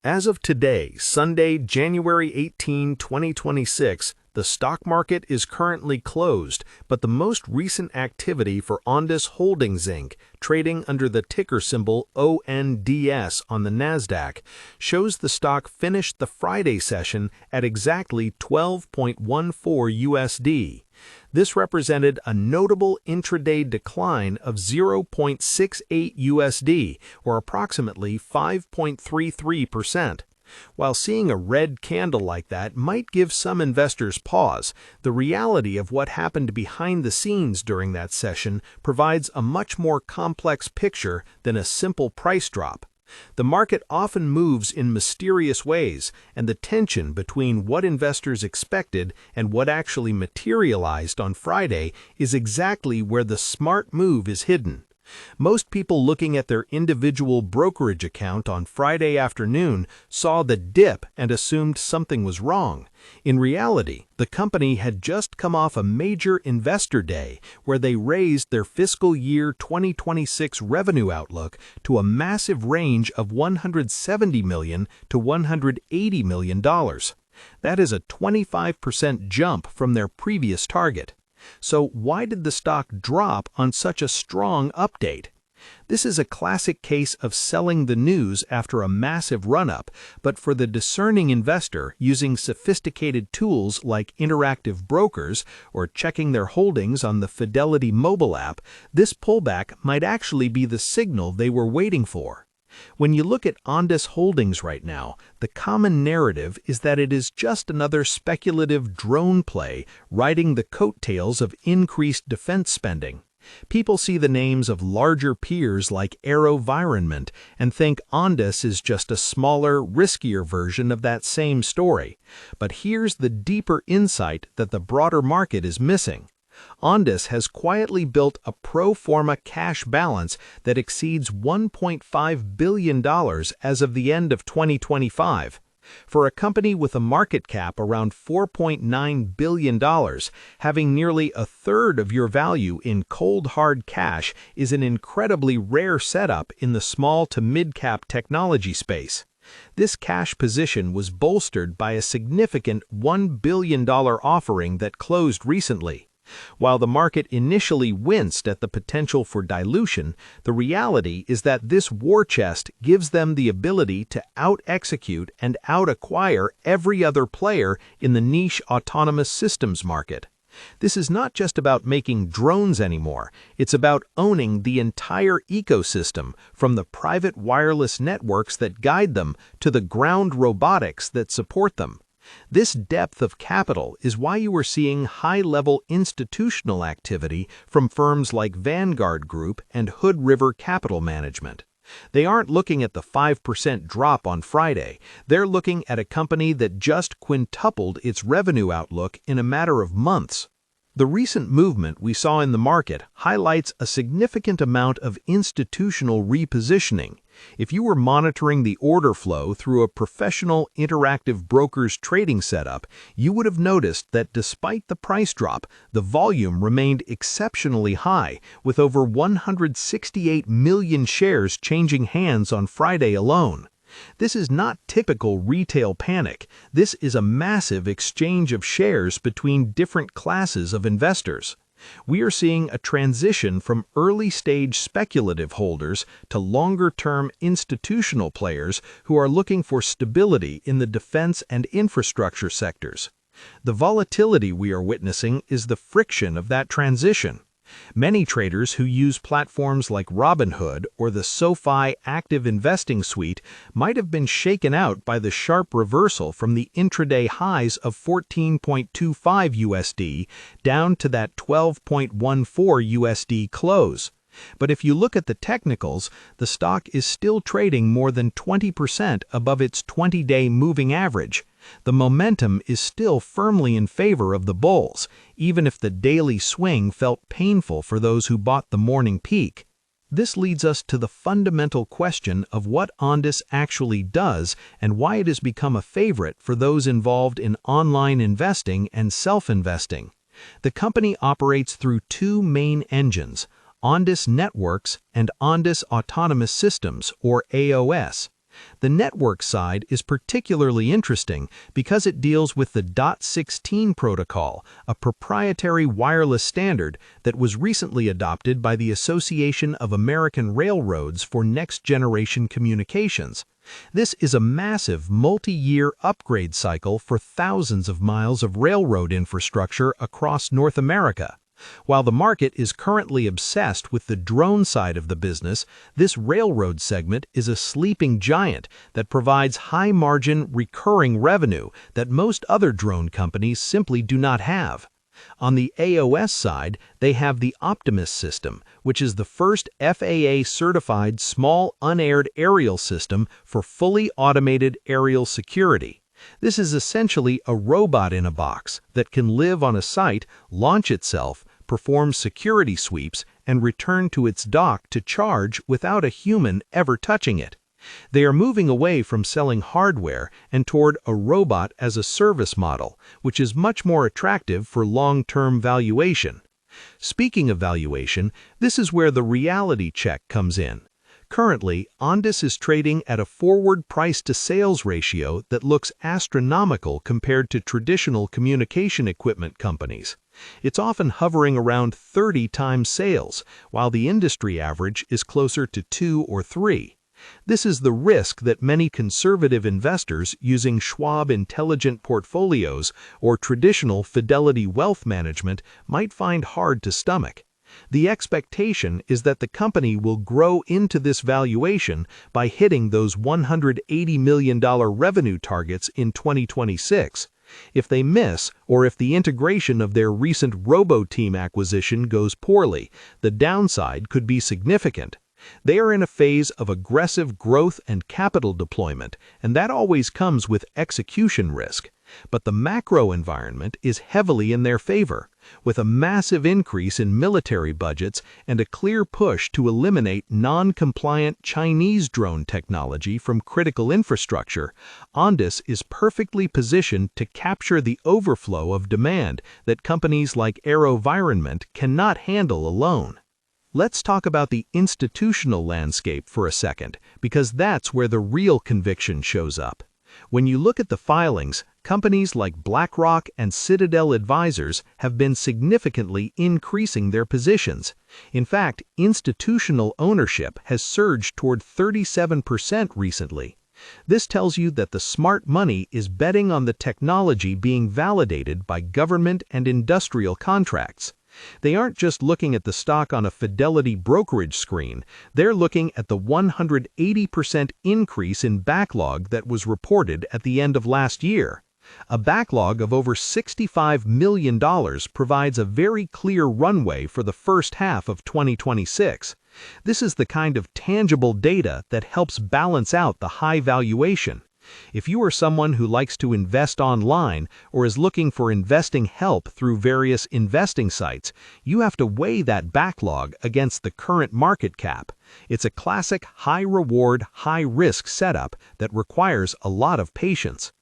As of today, Sunday, January 18, 2026, the stock market is currently closed, but the most recent activity for Ondas Holdings Inc., trading under the ticker symbol ONDS on the NASDAQ, shows the stock finished the Friday session at exactly 12.14 USD. This represented a notable intraday decline of 0.68 USD, or approximately 5.33%. While seeing a red candle like that might give some investors pause, the reality of what happened behind the scenes during that session provides a much more complex picture than a simple price drop. The market often moves in mysterious ways, and the tension between what investors expected and what actually materialized on Friday is exactly where the smart move is hidden. Most people looking at their individual brokerage account on Friday afternoon saw the dip and assumed something was wrong. In reality, the company had just come off a major investor day where they raised their fiscal year 2026 revenue outlook to a massive range of $170 million to $180 million. That is a 25% jump from their previous target. So why did the stock drop on such a strong update? This is a classic case of selling the news after a massive run-up, but for the discerning investor using sophisticated tools like interactive brokers or checking their holdings on the Fidelity mobile app, this pullback might actually be the signal they were waiting for. When you look at Ondas Holdings right now, the common narrative is that it is just another speculative drone play riding the coattails of increased defense spending. People see the names of larger peers like AeroVironment and think Ondas is just a smaller, riskier version of that same story. But here's the deeper insight that the broader market is missing. Ondas has quietly built a pro forma cash balance that exceeds $1.5 billion as of the end of 2025. For a company with a market cap around $4.9 billion, having nearly a third of your value in cold hard cash is an incredibly rare setup in the small to mid-cap technology space. This cash position was bolstered by a significant $1 billion offering that closed recently. While the market initially winced at the potential for dilution, the reality is that this war chest gives them the ability to out-execute and out-acquire every other player in the niche autonomous systems market. This is not just about making drones anymore, it's about owning the entire ecosystem, from the private wireless networks that guide them to the ground robotics that support them. This depth of capital is why you are seeing high-level institutional activity from firms like Vanguard Group and Hood River Capital Management. They aren't looking at the 5% drop on Friday. They're looking at a company that just quintupled its revenue outlook in a matter of months. The recent movement we saw in the market highlights a significant amount of institutional repositioning. If you were monitoring the order flow through a professional interactive broker's trading setup, you would have noticed that despite the price drop, the volume remained exceptionally high, with over 168 million shares changing hands on Friday alone. This is not typical retail panic. This is a massive exchange of shares between different classes of investors. We are seeing a transition from early-stage speculative holders to longer-term institutional players who are looking for stability in the defense and infrastructure sectors. The volatility we are witnessing is the friction of that transition. Many traders who use platforms like Robinhood or the SoFi Active Investing Suite might have been shaken out by the sharp reversal from the intraday highs of 14.25 USD down to that 12.14 USD close. But if you look at the technicals, the stock is still trading more than 20% above its 20-day moving average. The momentum is still firmly in favor of the bulls, even if the daily swing felt painful for those who bought the morning peak. This leads us to the fundamental question of what Ondas actually does and why it has become a favorite for those involved in online investing and self-investing. The company operates through two main engines, Ondas Networks and Ondas Autonomous Systems, or AOS. The network side is particularly interesting because it deals with the .16 protocol, a proprietary wireless standard that was recently adopted by the Association of American Railroads for next-generation communications. This is a massive multi-year upgrade cycle for thousands of miles of railroad infrastructure across North America. While the market is currently obsessed with the drone side of the business, this railroad segment is a sleeping giant that provides high-margin, recurring revenue that most other drone companies simply do not have. On the AOS side, they have the Optimus system, which is the first FAA-certified small unmanned aerial system for fully automated aerial security. This is essentially a robot in a box that can live on a site, launch itself, perform security sweeps, and return to its dock to charge without a human ever touching it. They are moving away from selling hardware and toward a robot as a service model, which is much more attractive for long-term valuation. Speaking of valuation, this is where the reality check comes in. Currently, Ondas is trading at a forward price-to-sales ratio that looks astronomical compared to traditional communication equipment companies. It's often hovering around 30 times sales, while the industry average is closer to 2 or 3. This is the risk that many conservative investors using Schwab Intelligent Portfolios or traditional Fidelity Wealth Management might find hard to stomach. The expectation is that the company will grow into this valuation by hitting those $180 million revenue targets in 2026. If they miss, or if the integration of their recent Roboteam acquisition goes poorly, the downside could be significant. They are in a phase of aggressive growth and capital deployment, and that always comes with execution risk. But the macro environment is heavily in their favor, with a massive increase in military budgets and a clear push to eliminate non-compliant Chinese drone technology from critical infrastructure. Ondas is perfectly positioned to capture the overflow of demand that companies like AeroVironment cannot handle alone. Let's talk about the institutional landscape for a second, because that's where the real conviction shows up. When you look at the filings, companies like BlackRock and Citadel Advisors have been significantly increasing their positions. In fact, institutional ownership has surged toward 37% recently. This tells you that the smart money is betting on the technology being validated by government and industrial contracts. They aren't just looking at the stock on a Fidelity brokerage screen, they're looking at the 180% increase in backlog that was reported at the end of last year. A backlog of over $65 million provides a very clear runway for the first half of 2026. This is the kind of tangible data that helps balance out the high valuation. If you are someone who likes to invest online or is looking for investing help through various investing sites, you have to weigh that backlog against the current market cap. It's a classic high-reward, high-risk setup that requires a lot of patience.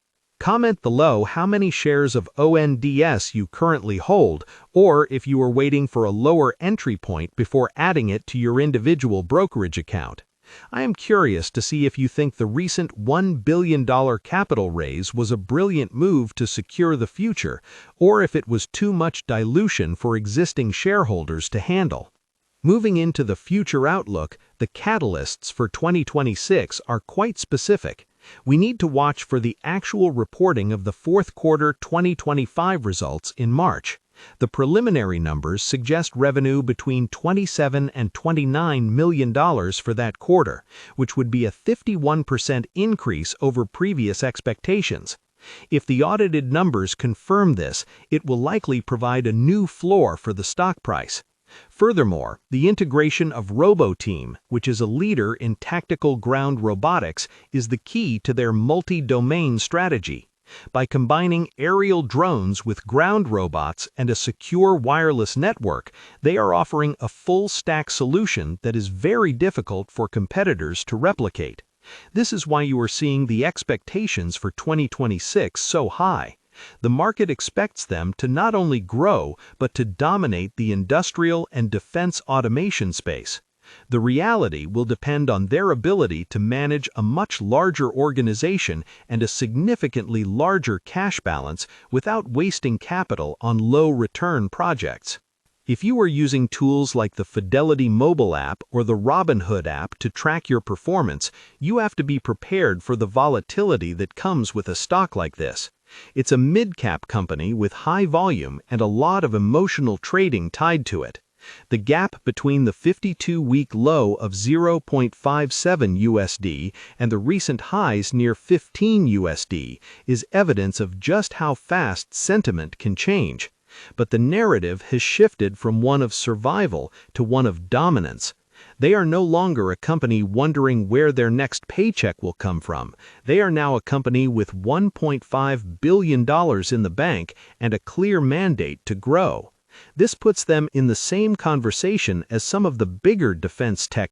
Comment below how many shares of ONDS you currently hold, or if you are waiting for a lower entry point before adding it to your individual brokerage account. I am curious to see if you think the recent $1 billion capital raise was a brilliant move to secure the future, or if it was too much dilution for existing shareholders to handle. Moving into the future outlook, the catalysts for 2026 are quite specific. We need to watch for the actual reporting of the fourth quarter 2025 results in March. The preliminary numbers suggest revenue between $27 and $29 million for that quarter, which would be a 51% increase over previous expectations. If the audited numbers confirm this, it will likely provide a new floor for the stock price. Furthermore, the integration of Roboteam, which is a leader in tactical ground robotics, is the key to their multi-domain strategy. By combining aerial drones with ground robots and a secure wireless network, they are offering a full-stack solution that is very difficult for competitors to replicate. This is why you are seeing the expectations for 2026 so high. The market expects them to not only grow, but to dominate the industrial and defense automation space. The reality will depend on their ability to manage a much larger organization and a significantly larger cash balance without wasting capital on low-return projects. If you are using tools like the Fidelity mobile app or the Robinhood app to track your performance, you have to be prepared for the volatility that comes with a stock like this. It's a mid-cap company with high volume and a lot of emotional trading tied to it. The gap between the 52-week low of 0.57 USD and the recent highs near 15 USD is evidence of just how fast sentiment can change. But the narrative has shifted from one of survival to one of dominance. They are no longer a company wondering where their next paycheck will come from. They are now a company with $1.5 billion in the bank and a clear mandate to grow. This puts them in the same conversation as some of the bigger defense tech